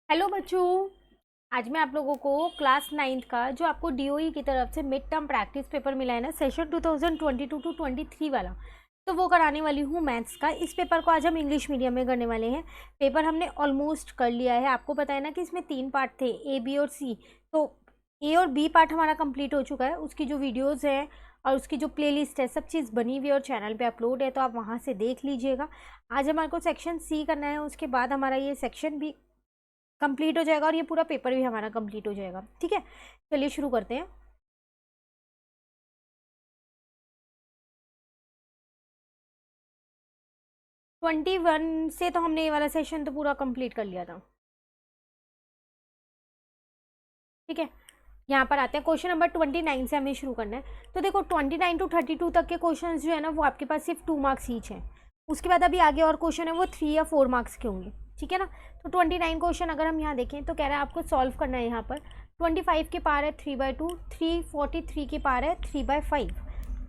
Hello बच्चों। आज मैं आप लोगों को क्लास 9th का जो आपको डीओई की तरफ से मिड टर्म प्रैक्टिस पेपर मिला है ना, सेशन 2022 टू 23 वाला, तो वो कराने वाली हूँ मैथ्स का। इस पेपर को आज हम इंग्लिश मीडियम में करने वाले हैं। पेपर हमने ऑलमोस्ट कर लिया है। आपको पता है ना कि इसमें 3 पार्ट थे, ए बी और सी। तो ए और बी पार्ट हमारा कंप्लीट हो चुका है। उसकी जो वीडियोज़ हैं और उसकी जो प्लेलिस्ट है सब चीज़ बनी हुई है और चैनल पे अपलोड है, तो आप वहाँ से देख लीजिएगा। आज हमारे को सेक्शन सी करना है, उसके बाद हमारा ये सेक्शन भी कंप्लीट हो जाएगा और ये पूरा पेपर भी हमारा कंप्लीट हो जाएगा। ठीक है, चलिए शुरू करते हैं। ट्वेंटी वन से तो हमने ये वाला सेशन तो पूरा कंप्लीट कर लिया था। ठीक है, यहाँ पर आते हैं। क्वेश्चन नंबर 29 से हमें शुरू करना है। तो देखो 29 टू 32 तक के क्वेश्चन जो है ना, वो आपके पास सिर्फ 2 मार्क्स ईच है। उसके बाद अभी आगे और क्वेश्चन है वो 3 या 4 मार्क्स के होंगे। ठीक है ना। तो 29 क्वेश्चन अगर हम यहाँ देखें तो कह रहा है आपको सॉल्व करना है। यहाँ पर 25 की पार है 3/2, 343 की पार है 3/5,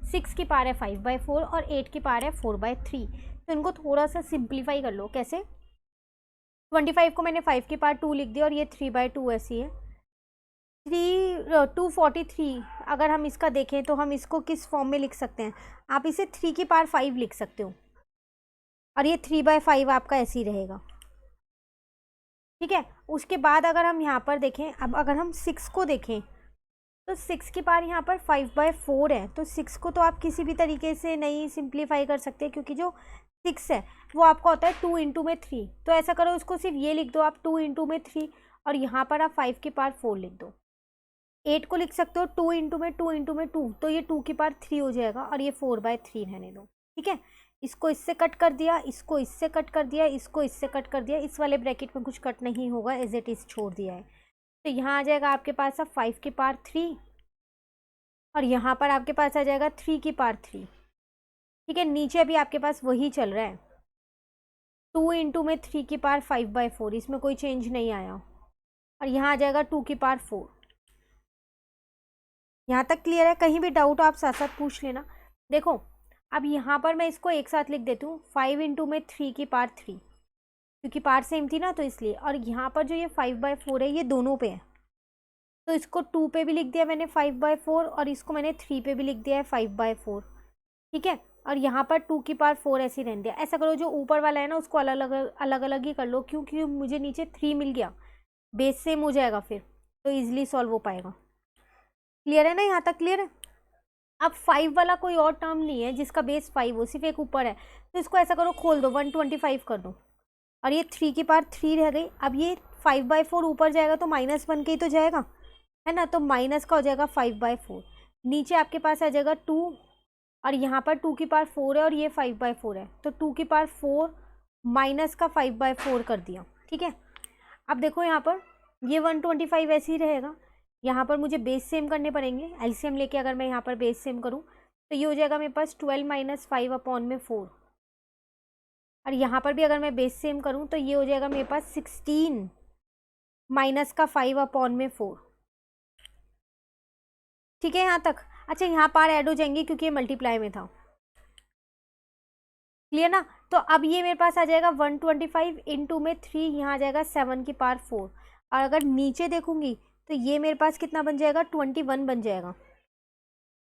6 की पार है 5/4 और 8 की पार है 4/3। तो इनको थोड़ा सा सिंप्लीफाई कर लो। कैसे? 25 को मैंने 5 की पार 2 लिख दिया और ये 3/2 ऐसी है। 243 अगर हम इसका देखें तो हम इसको किस फॉर्म में लिख सकते हैं? आप इसे 3 की पार 5 लिख सकते हो और ये 3/5 आपका ऐसे ही रहेगा। ठीक है, उसके बाद अगर हम यहाँ पर देखें, अब अगर हम 6 को देखें तो 6 की पार यहाँ पर 5/4 है। तो 6 को तो आप किसी भी तरीके से नहीं सिंप्लीफाई कर सकते, क्योंकि जो 6 है वो आपका होता है 2 इंटू में 3। तो ऐसा करो, इसको सिर्फ ये लिख दो आप 2 इंटू में 3 और यहाँ पर आप 5 की पार 4 लिख दो। 8 को लिख सकते हो 2 इंटू में 2 इंटू में 2, तो ये 2 की पार 3 हो जाएगा और ये 4/3 रहने दो। ठीक है, इसको इससे कट कर दिया, इसको इससे कट कर दिया, इसको इससे कट कर दिया। इस वाले ब्रैकेट में कुछ कट नहीं होगा, एज इट इज छोड़ दिया है। तो यहाँ आ जाएगा आपके पास अब 5 की पार 3 और यहाँ पर आपके पास आ जाएगा 3 की पार 3। ठीक है, नीचे अभी आपके पास वही चल रहा है, 2 इंटू में 3 की पार 5/4, इसमें कोई चेंज नहीं आया। और यहाँ आ जाएगा 2 की पार 4। यहाँ तक क्लियर है? कहीं भी डाउट आप साथ साथ पूछ लेना। देखो अब यहाँ पर मैं इसको एक साथ लिख देती हूँ, 5 इंटू में 3 की पार 3, क्योंकि पार सेम थी ना तो इसलिए। और यहाँ पर जो ये 5/4 है ये दोनों पे है, तो इसको 2 पे भी लिख दिया मैंने 5/4 और इसको मैंने 3 पे भी लिख दिया है 5/4। ठीक है, और यहाँ पर 2 की पार 4 ऐसे ही रहने दिया। ऐसा करो, जो ऊपर वाला है ना उसको अलग अलग ही कर लो, क्योंकि मुझे नीचे 3 मिल गया, बेस सेम हो जाएगा फिर, तो ईजिली सॉल्व हो पाएगा। क्लियर है ना? यहाँ तक क्लियर है? अब 5 वाला कोई और टर्म नहीं है जिसका बेस 5 हो, सिर्फ एक ऊपर है। तो इसको ऐसा करो, खोल दो, 125 कर दो और ये 3 की पार 3 रह गई। अब ये 5/4 ऊपर जाएगा तो -1 के ही तो जाएगा, है ना। तो माइनस का हो जाएगा 5/4। नीचे आपके पास आ जाएगा 2 और यहाँ पर 2 की पार 4 है और ये 5/4 है, तो 2 की पार 4 माइनस का 5/4 कर दिया। ठीक है, अब देखो यहाँ पर ये 125 ऐसे ही रहेगा। यहाँ पर मुझे बेस सेम करने पड़ेंगे, एलसीएम लेके अगर मैं यहाँ पर बेस सेम करूँ तो ये हो जाएगा मेरे पास 12 - 5/4। और यहाँ पर भी अगर मैं बेस सेम करूँ तो ये हो जाएगा मेरे पास 16 माइनस का 5/4। ठीक है यहाँ तक? अच्छा, यहाँ पार ऐड हो जाएंगे क्योंकि ये मल्टीप्लाई में था। क्लियर ना? तो अब ये मेरे पास आ जाएगा 125 इंटू में 3, यहाँ आ जाएगा 7 की पार 4। और अगर नीचे देखूंगी तो ये मेरे पास कितना बन जाएगा? 21 बन जाएगा।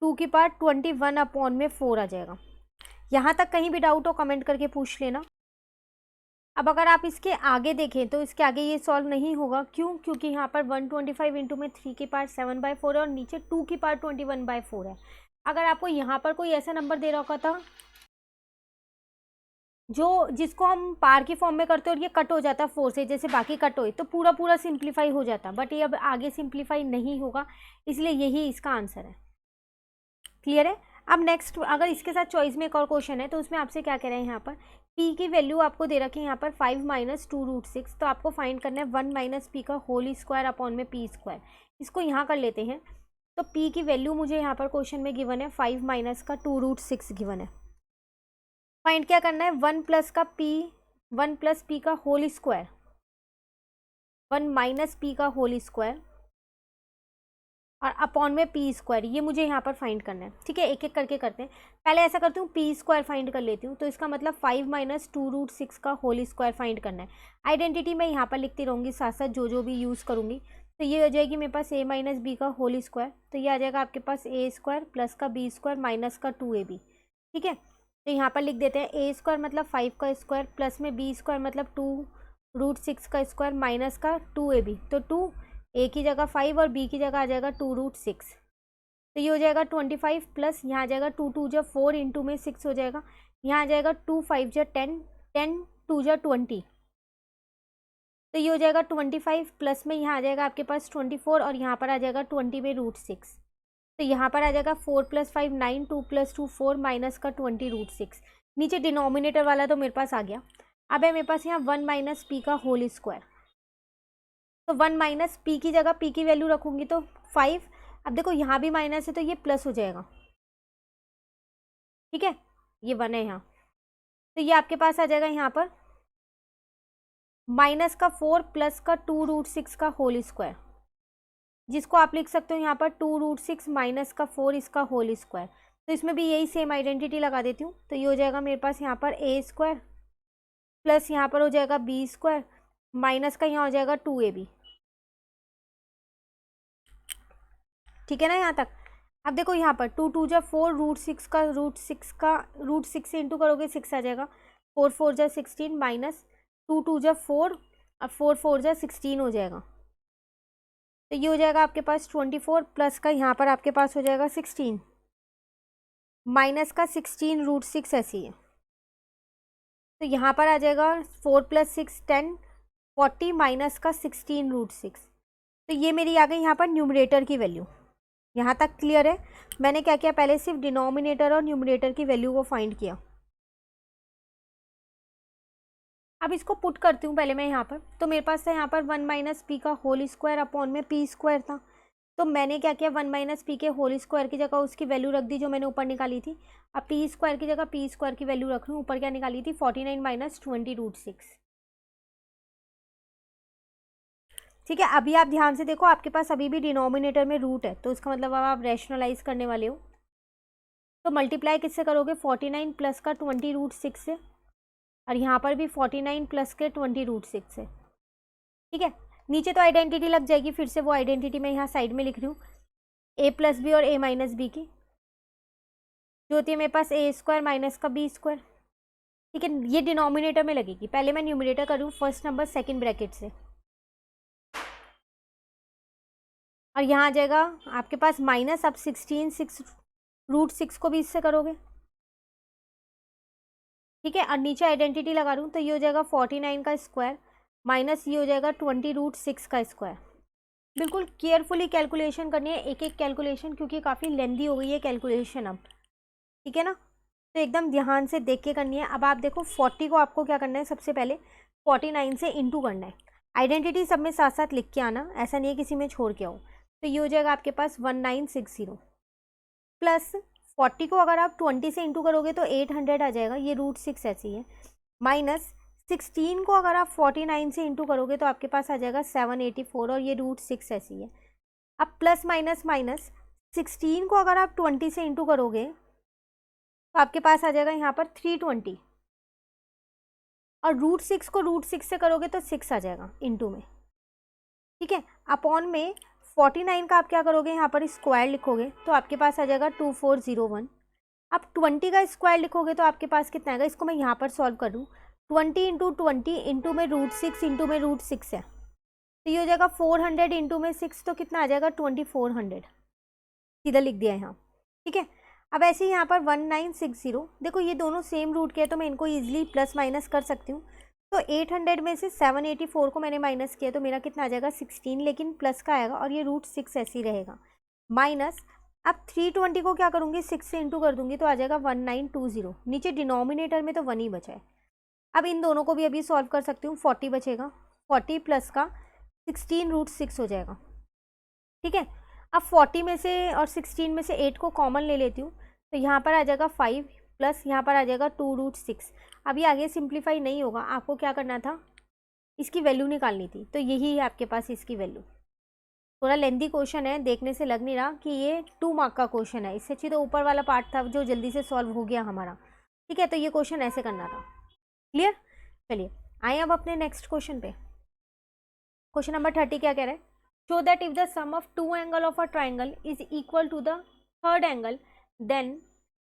2 की पार 21/4 आ जाएगा। यहाँ तक कहीं भी डाउट हो कमेंट करके पूछ लेना। अब अगर आप इसके आगे देखें तो इसके आगे ये सॉल्व नहीं होगा। क्यों? क्योंकि यहाँ पर 125 इंटू में 3 की पार 7/4 है और नीचे 2 की पार 21/4 है। अगर आपको यहाँ पर कोई ऐसा नंबर दे रखा था जो जिसको हम पार की फॉर्म में करते और ये कट हो जाता 4 से, जैसे बाकी कट हुए, तो पूरा पूरा सिंप्लीफाई हो जाता, बट ये अब आगे सिंप्लीफाई नहीं होगा, इसलिए यही इसका आंसर है। क्लियर है? अब नेक्स्ट, अगर इसके साथ चॉइस में एक और क्वेश्चन है तो उसमें आपसे क्या कह रहे हैं, यहाँ पर p की वैल्यू आपको दे रखी है यहाँ पर 5 - 2√6, तो आपको फाइंड करना है 1 - p का होल स्क्वायर अपॉन में p स्क्वायर। इसको यहाँ कर लेते हैं। तो p की वैल्यू मुझे यहाँ पर क्वेश्चन में गिवन है 5 माइनस का 2√6 गिवन है। फाइंड क्या करना है? 1 प्लस p का होल स्क्वायर, 1 - p का होल स्क्वायर और अपॉन में पी स्क्वायर, ये मुझे यहाँ पर फाइंड करना है। ठीक है, एक एक करके करते हैं। पहले ऐसा करती हूँ, पी स्क्वायर फाइंड कर लेती हूँ। तो इसका मतलब 5 माइनस 2√6 का होल स्क्वायर फाइंड करना है। आइडेंटिटी मैं यहाँ पर लिखती रहूँगी साथ साथ जो भी यूज़ करूँगी। तो ये हो जाएगी मेरे पास a माइनस बी का होल स्क्वायर। तो ये आ जाएगा आपके पास a स्क्वायर प्लस का b स्क्वायर माइनस का 2ab। ठीक है, तो यहाँ पर लिख देते हैं a स्क्वायर मतलब 5 का स्क्वायर प्लस में b स्क्वायर मतलब 2√6 का स्क्वायर माइनस का 2ab। तो 2 a की जगह 5 और b की जगह आ जाएगा 2√6। तो ये हो जाएगा 25 प्लस यहाँ आ जाएगा 2 2 जब 4 इंटू में 6 हो जाएगा। यहाँ आ जाएगा 2 5 जब 10 10 2 जब 20। तो ये हो जाएगा 25 प्लस में यहाँ आ जाएगा आपके पास 24 और यहाँ पर आ जाएगा 20 में √6। तो यहाँ पर आ जाएगा 4 + 5 9 2 + 2 4 माइनस का 20√6। नीचे डिनोमिनेटर वाला तो मेरे पास आ गया। अब है मेरे पास यहाँ 1 माइनस पी का होल स्क्वायर। तो 1 माइनस पी की जगह पी की वैल्यू रखूँगी तो 5। अब देखो यहाँ भी माइनस है तो ये प्लस हो जाएगा। ठीक है, ये 1 है यहाँ। तो ये आपके पास आ जाएगा यहाँ पर माइनस का 4 प्लस का 2√6 का होल स्क्वायर, जिसको आप लिख सकते हो यहाँ पर 2√6 माइनस का 4 इसका होल स्क्वायर। तो इसमें भी यही सेम आइडेंटिटी लगा देती हूँ। तो ये हो जाएगा मेरे पास यहाँ पर a स्क्वायर प्लस यहाँ पर हो जाएगा b स्क्वायर माइनस का यहाँ हो जाएगा 2ab। ठीक है ना यहाँ तक। अब देखो यहाँ पर 2 2 जब 4 √6 से इंटू करोगे 6 आ जाएगा। 4 4 जब 16 माइनस 2 2 जब 4 और 4 4 जब 16 हो जाएगा। तो ये हो जाएगा आपके पास 24 प्लस का यहाँ पर आपके पास हो जाएगा 16 माइनस का 16√6 ऐसी है। तो यहाँ पर आ जाएगा 4 + 6 10 40 माइनस का 16√6। तो ये मेरी आ गई यहाँ पर न्यूमरेटर की वैल्यू। यहाँ तक क्लियर है। मैंने क्या किया, पहले सिर्फ डिनोमिनेटर और न्यूमरेटर की वैल्यू को फाइंड किया। अब इसको पुट करती हूँ पहले मैं यहाँ पर। तो मेरे पास था यहाँ पर 1 माइनस पी का होल स्क्वायर अपॉन में पी स्क्वायर था। तो मैंने क्या किया, 1 माइनस पी के होल स्क्वायर की जगह उसकी वैल्यू रख दी जो मैंने ऊपर निकाली थी। अब पी स्क्वायर की जगह पी स्क्वायर की वैल्यू रख लूँ। ऊपर क्या निकाली थी 49 माइनस 20√6। ठीक है, अभी आप ध्यान से देखो, आपके पास अभी भी डिनोमिनेटर में रूट है। तो इसका मतलब अब आप रैशनलाइज करने वाले हो। तो मल्टीप्लाई किससे करोगे, 49 प्लस का 20√6 से, और यहाँ पर भी 49 प्लस के 20√6 से। ठीक है, नीचे तो आइडेंटिटी लग जाएगी। फिर से वो आइडेंटिटी मैं यहाँ साइड में लिख रही हूँ, a प्लस बी और a माइनस बी की, जो होती है मेरे पास a स्क्वायर माइनस का b स्क्वायर। ठीक है, ये डिनोमिनेटर में लगेगी। पहले मैं न्यूमरेटर करूँ फर्स्ट नंबर सेकंड ब्रैकेट से, और यहाँ आ जाएगा आपके पास माइनस। अब 16 को भी इससे करोगे। ठीक है, और नीचे आइडेंटिटी लगा रहा हूँ। तो ये हो जाएगा 49 का स्क्वायर माइनस ये हो जाएगा 20√6 का स्क्वायर। बिल्कुल केयरफुली कैलकुलेशन करनी है, एक एक कैलकुलेशन, क्योंकि काफ़ी लेंदी हो गई है कैलकुलेशन अब। ठीक है ना, तो एकदम ध्यान से देख के करनी है। अब आप देखो 40 को आपको क्या करना है, सबसे पहले 49 से इंटू करना है। आइडेंटिटी सब में साथ साथ लिख के आना, ऐसा नहीं है किसी में छोड़ के आओ। तो ये हो जाएगा आपके पास 1960 प्लस 40 को अगर आप 20 से इंटू करोगे तो 800 आ जाएगा, ये √6 ऐसी है, माइनस 16 को अगर आप 49 से इंटू करोगे तो आपके पास आ जाएगा 784 और ये √6 ऐसी है। अब प्लस माइनस माइनस 16 को अगर आप 20 से इंटू करोगे तो आपके पास आ जाएगा यहाँ पर 320, और √6 को √6 से करोगे तो 6 आ जाएगा इंटू में। ठीक है, अपॉन में 49 का आप क्या करोगे, यहाँ पर स्क्वायर लिखोगे तो आपके पास आ जाएगा 2401। अब 20 का स्क्वायर लिखोगे तो आपके पास कितना आएगा, इसको मैं यहाँ पर सॉल्व कर दूँ। 20 इंटू 20 इंटू में √6 इंटू में √6 है, तो ये हो जाएगा 400 इंटू में 6, तो कितना आ जाएगा 2400, सीधा लिख दिया यहाँ। ठीक है, अब ऐसे ही यहाँ पर 1960, देखो ये दोनों सेम रूट के हैं तो मैं इनको ईजिली प्लस माइनस कर सकती हूँ। तो 800 में से 784 को मैंने माइनस किया तो मेरा कितना आ जाएगा 16, लेकिन प्लस का आएगा और ये √6 ऐसे ही रहेगा, माइनस। अब 320 को क्या करूँगी, 6 से इंटू कर दूँगी तो आ जाएगा 1920। नीचे डिनोमिनेटर में तो 1 ही बचा है। अब इन दोनों को भी अभी सॉल्व कर सकती हूँ। 40 बचेगा, 40 प्लस का 16√6 हो जाएगा। ठीक है, अब 40 में से और 16 में से 8 को कॉमन ले लेती हूँ तो यहाँ पर आ जाएगा 5 प्लस यहाँ पर आ जाएगा 2√6। अभी आगे सिंप्लीफाई नहीं होगा, आपको क्या करना था, इसकी वैल्यू निकालनी थी। तो यही है आपके पास इसकी वैल्यू। थोड़ा लेंदी क्वेश्चन है, देखने से लग नहीं रहा कि ये 2 मार्क का क्वेश्चन है, इससे अच्छी तो ऊपर वाला पार्ट था जो जल्दी से सॉल्व हो गया हमारा। ठीक है, तो ये क्वेश्चन ऐसे करना था। क्लियर? चलिए आए अब अपने नेक्स्ट क्वेश्चन पे। क्वेश्चन नंबर 30 क्या कह रहा है? Show that if the sum of 2 angle of a triangle is equal to the third angle then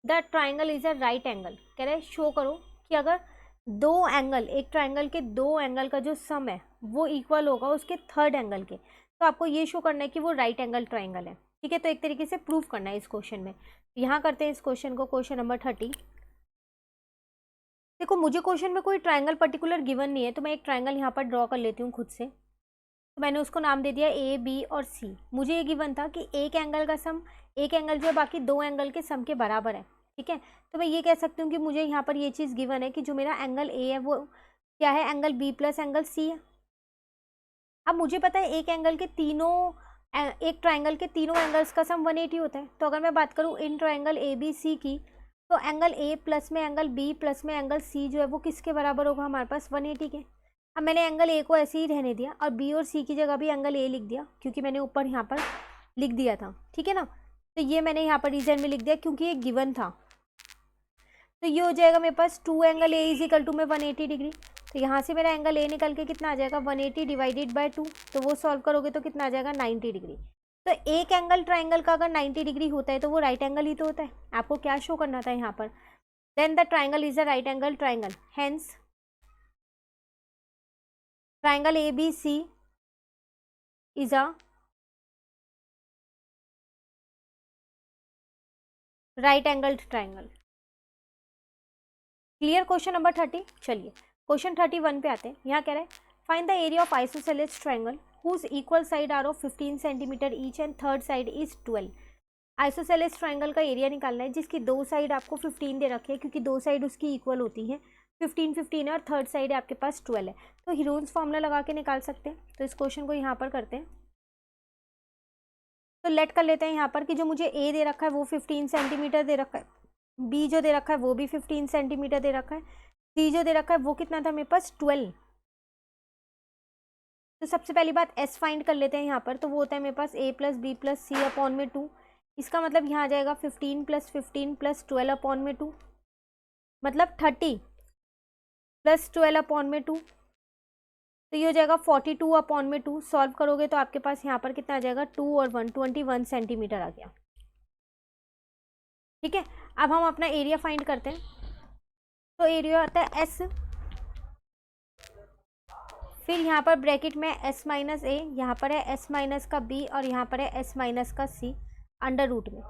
the triangle is a right angle. कह रहे हैं शो करो कि अगर दो एंगल, एक ट्राइंगल के दो एंगल का जो सम है वो इक्वल होगा उसके थर्ड एंगल के, तो आपको ये शो करना है कि वो राइट एंगल ट्राइंगल है। ठीक है, तो एक तरीके से प्रूफ करना है इस क्वेश्चन में। यहाँ करते हैं इस क्वेश्चन को, क्वेश्चन नंबर 30। देखो मुझे क्वेश्चन में कोई ट्राइंगल पर्टिकुलर गिवन नहीं है, तो मैं एक ट्राइंगल यहाँ पर ड्रॉ कर लेती हूँ खुद से। तो मैंने उसको नाम दे दिया ए, बी और सी। मुझे ये गिवन था कि एक एंगल का सम, एक एंगल जो है बाकी दो एंगल के सम के बराबर है। ठीक है, तो मैं ये कह सकती हूँ कि मुझे यहाँ पर ये चीज़ गिवन है कि जो मेरा एंगल ए है वो क्या है, angle B plus angle C है। अब मुझे पता है एक एंगल के तीनों, एक ट्राइंगल के तीनों एंगल्स का सम 180 होता है। तो अगर मैं बात करूँ इन ट्राइंगल ए बी सी की, तो एंगल ए प्लस में एंगल बी प्लस में एंगल सी जो है वो किसके बराबर होगा हमारे पास, 180 के। अब मैंने एंगल ए को ऐसे ही रहने दिया और बी और सी की जगह भी एंगल ए लिख दिया, क्योंकि मैंने ऊपर यहाँ पर लिख दिया था। ठीक है ना, तो ये मैंने यहाँ पर रीजन में लिख दिया क्योंकि ये गिवन था। तो ये हो जाएगा मेरे पास 2 angle A is equal to में 180 डिग्री। तो यहाँ से मेरा एंगल ए निकल के कितना आ जाएगा, 180 डिवाइडेड बाय 2। तो वो सॉल्व करोगे तो कितना आ जाएगा, 90 डिग्री। तो एक एंगल ट्राइंगल का अगर 90 डिग्री होता है तो वो राइट एंगल ही तो होता है। आपको क्या शो करना था यहाँ पर, then the triangle is a right angle triangle, hence triangle A B C is a right angle triangle. Clear question number 30। चलिए क्वेश्चन 31 पे आते हैं। यहाँ कह रहे हैं find the area of isosceles triangle whose equal side are of 15 centimetre each and third side is 12। Isosceles triangle का area निकालना है जिसकी दो साइड आपको 15 दे रखी है, क्योंकि दो साइड उसकी इक्वल होती हैं, 15 15 है और थर्ड साइड है आपके पास 12 है। तो हीरोन्स फॉर्मूला लगा के निकाल सकते हैं। तो इस क्वेश्चन को यहाँ पर करते हैं। तो लेट कर लेते हैं यहाँ पर कि जो मुझे ए दे रखा है वो 15 सेंटीमीटर दे रखा है, बी जो दे रखा है वो भी 15 सेंटीमीटर दे रखा है, सी जो दे रखा है वो कितना था मेरे पास 12। तो सबसे पहली बात एस फाइंड कर लेते हैं यहाँ पर। तो वो होता है मेरे पास ए प्लस बी प्लस सी अपॉन में 2। इसका मतलब यहाँ आ जाएगा 15 प्लस 15 प्लस 12 अपॉन में 2, मतलब 30 प्लस 12 अपॉन में 2। तो ये हो जाएगा 42 अपॉन में 2। सॉल्व करोगे तो आपके पास यहाँ पर कितना आ जाएगा, 2 और 1 21 सेंटीमीटर आ गया। ठीक है, अब हम अपना एरिया फाइंड करते हैं। तो एरिया आता है एस, फिर यहाँ पर ब्रैकेट में एस माइनस ए, यहाँ पर है एस माइनस का बी और यहाँ पर है एस माइनस का सी अंडर रूट में।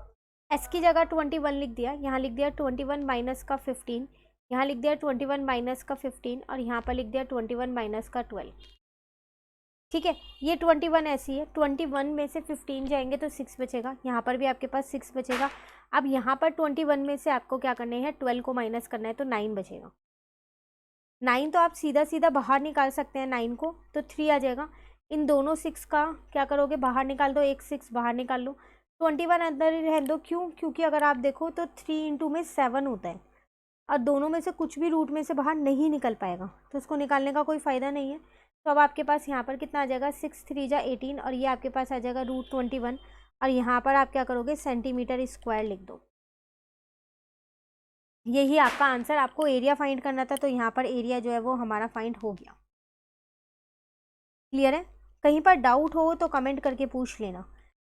एस की जगह 21 लिख दिया, यहाँ लिख दिया 21 माइनस का 15, यहाँ लिख दिया 21 माइनस का 15 और यहाँ पर लिख दिया 21 माइनस का 12। ठीक है, ये 21 ऐसी है, 21 में से 15 जाएंगे तो 6 बचेगा, यहाँ पर भी आपके पास 6 बचेगा। अब यहाँ पर 21 में से आपको क्या करना है, 12 को माइनस करना है, तो 9 बचेगा। 9 तो आप सीधा सीधा बाहर निकाल सकते हैं 9 को, तो 3 आ जाएगा। इन दोनों 6 का क्या करोगे, बाहर निकाल दो, एक 6 बाहर निकाल लो, 21 अंदर ही रहने दो। क्यों, क्योंकि अगर आप देखो तो 3 इंटू में 7 होता है और दोनों में से कुछ भी रूट में से बाहर नहीं निकल पाएगा, तो उसको निकालने का कोई फ़ायदा नहीं है। तो अब आपके पास यहाँ पर कितना आ जाएगा, 6 3 जा 18 और ये आपके पास आ जाएगा रूट 21 और यहाँ पर आप क्या करोगे, सेंटीमीटर स्क्वायर लिख दो। यही आपका आंसर। आपको एरिया फाइंड करना था तो यहाँ पर एरिया जो है वो हमारा फाइंड हो गया। क्लियर है? कहीं पर डाउट हो तो कमेंट करके पूछ लेना।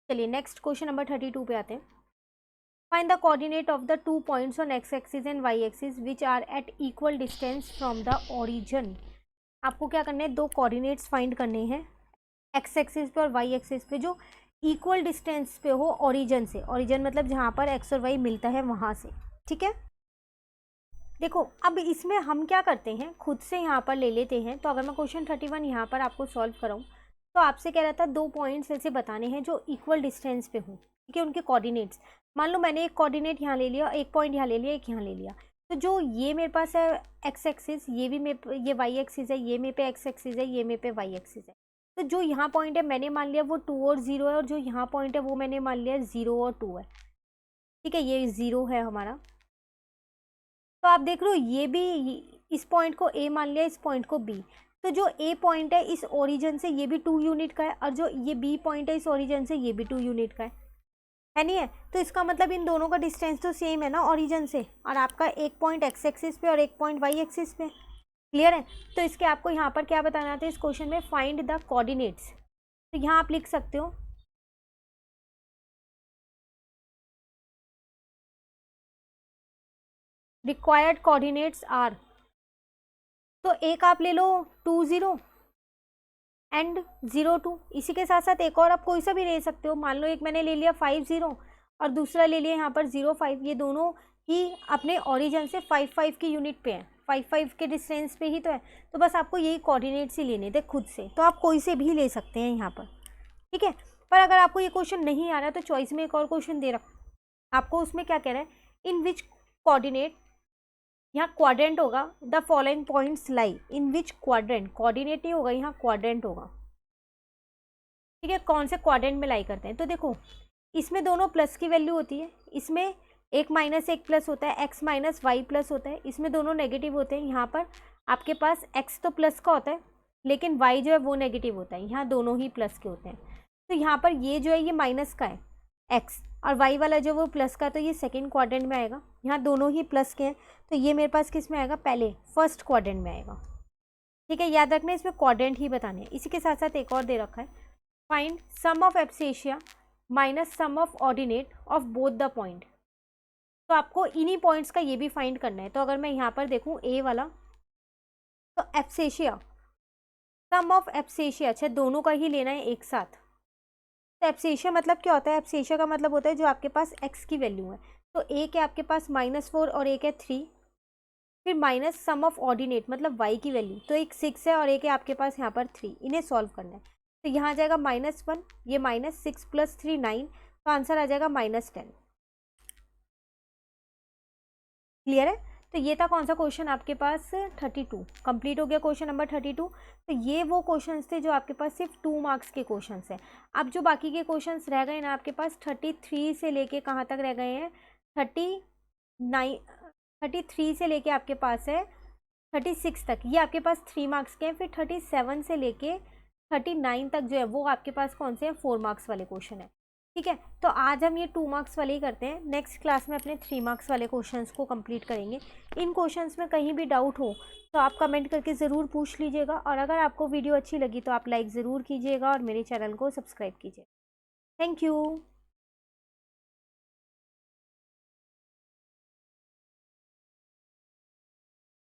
चलिए नेक्स्ट क्वेश्चन नंबर 32 पे आते हैं। Find the coordinate of the 2 points on X axis and Y axis which are at equal distance from the origin. आपको क्या करना है, दो कोऑर्डिनेट्स फाइंड करने हैं एक्स एक्सिस पे और वाई एक्सिस पे जो इक्वल डिस्टेंस पे हो ओरिजिन से। ओरिजिन मतलब जहाँ पर एक्स और वाई मिलता है वहाँ से। ठीक है, देखो अब इसमें हम क्या करते हैं, खुद से यहाँ पर ले लेते हैं। तो अगर मैं क्वेश्चन 31 यहाँ पर आपको सॉल्व कराऊँ तो आपसे कह रहा था दो पॉइंट्स ऐसे बताने हैं जो इक्वल डिस्टेंस पे हों। ठीक है, उनके कोऑर्डिनेट्स, मान लो मैंने एक कोऑर्डिनेट यहाँ ले लिया, एक पॉइंट यहाँ ले लिया, एक यहाँ ले लिया। तो जो ये मेरे पास है एक्स एक्सिस, ये भी ये वाई एक्सिस है, ये मेरे पे एक्स एक्सिस है, ये मेरे पे वाई एक्सिस है। तो जो यहाँ पॉइंट है मैंने मान लिया वो 2 और 0 है, और जो यहाँ पॉइंट है वो मैंने मान लिया 0 और 2 है। ठीक है, ये 0 है हमारा। तो आप देख लो ये भी, इस पॉइंट को ए मान लिया, इस पॉइंट को बी। तो जो ए पॉइंट है इस ओरिजिन से ये भी 2 यूनिट का है, और जो ये बी पॉइंट है इस ओरिजिन से ये भी 2 यूनिट का है नहीं है? तो इसका मतलब इन दोनों का डिस्टेंस तो सेम है ना ओरिजिन से, और आपका एक पॉइंट एक्स एक्सिस पे और एक पॉइंट वाई एक्सिस पे। क्लियर है? तो इसके आपको यहाँ पर क्या बताना था इस क्वेश्चन में, फाइंड द कोऑर्डिनेट्स। तो यहाँ आप लिख सकते हो रिक्वायर्ड कोऑर्डिनेट्स आर, तो एक आप ले लो 2 0 एंड 0 2, इसी के साथ साथ एक और आप कोई सा भी ले सकते हो। मान लो एक मैंने ले लिया 5 0 और दूसरा ले लिया यहाँ पर 0 5, ये दोनों ही अपने ओरिजिन से 5 5 की यूनिट पे है, 5 5 के डिस्टेंस पे ही तो है। तो बस आपको यही कोऑर्डिनेट्स ही लेने थे खुद से, तो आप कोई से भी ले सकते हैं यहाँ पर, ठीक है। पर अगर आपको ये क्वेश्चन नहीं आ रहा तो चॉइस में एक और क्वेश्चन दे रहा आपको, उसमें क्या कह रहा है, इन विच कोऑर्डिनेट, यहाँ क्वाड्रेंट होगा, the following points lie in which quadrant, coordinate नहीं होगा यहाँ, क्वाड्रेंट होगा, ठीक है। कौन से क्वाड्रेंट में लाई करते हैं, तो देखो इसमें दोनों प्लस की वैल्यू होती है, इसमें एक माइनस एक प्लस होता है, एक्स माइनस वाई प्लस होता है, इसमें दोनों नेगेटिव होते हैं। यहाँ पर आपके पास एक्स तो प्लस का होता है लेकिन वाई जो है वो नेगेटिव होता है, यहाँ दोनों ही प्लस के होते हैं। तो यहाँ पर ये जो है ये माइनस का है एक्स, और वाई वाला जो वो प्लस का है, तो ये सेकेंड क्वाड्रेंट में आएगा। यहाँ दोनों ही प्लस के हैं तो ये मेरे पास किस में आएगा, पहले फर्स्ट क्वाड्रेंट में आएगा, ठीक है। याद रखना इसमें क्वाड्रेंट ही बताने हैं। इसी के साथ साथ एक और दे रखा है, find sum of abscissa minus sum of ordinate of both the point. तो आपको इन्हीं पॉइंट्स का ये भी फाइंड करना है। तो अगर मैं यहाँ पर देखूँ ए वाला, तो एब्सेशिया, सम ऑफ एब्सेशिया, अच्छा दोनों का ही लेना है एक साथ। तो एब्सेशिया मतलब क्या होता है, एब्सेशिया का मतलब होता है जो आपके पास एक्स की वैल्यू है, तो एक है आपके पास -4 और एक है 3, फिर माइनस सम ऑफ ऑर्डिनेट मतलब वाई की वैल्यू, तो एक 6 है और एक है आपके पास यहाँ पर 3, इन्हें सॉल्व करना है। तो यहाँ आ जाएगा -1, ये -6 + 3 9, तो आंसर आ जाएगा -10। क्लियर है? तो ये था कौन सा क्वेश्चन आपके पास 32, कंप्लीट हो गया क्वेश्चन नंबर 32। तो ये वो क्वेश्चंस थे जो आपके पास सिर्फ 2 मार्क्स के क्वेश्चंस हैं। अब जो बाकी के क्वेश्चंस रह गए ना आपके पास 33 से लेके कहाँ तक रह गए हैं, 33 से लेके आपके पास है 36 तक, ये आपके पास 3 मार्क्स के हैं। फिर 37 से लेके 39 तक जो है वो आपके पास कौन से हैं, 4 मार्क्स वाले क्वेश्चन है, ठीक है। तो आज हम ये 2 मार्क्स वाले ही करते हैं, नेक्स्ट क्लास में अपने 3 मार्क्स वाले क्वेश्चंस को कंप्लीट करेंगे। इन क्वेश्चंस में कहीं भी डाउट हो तो आप कमेंट करके ज़रूर पूछ लीजिएगा, और अगर आपको वीडियो अच्छी लगी तो आप लाइक ज़रूर कीजिएगा और मेरे चैनल को सब्सक्राइब कीजिए। Thank you.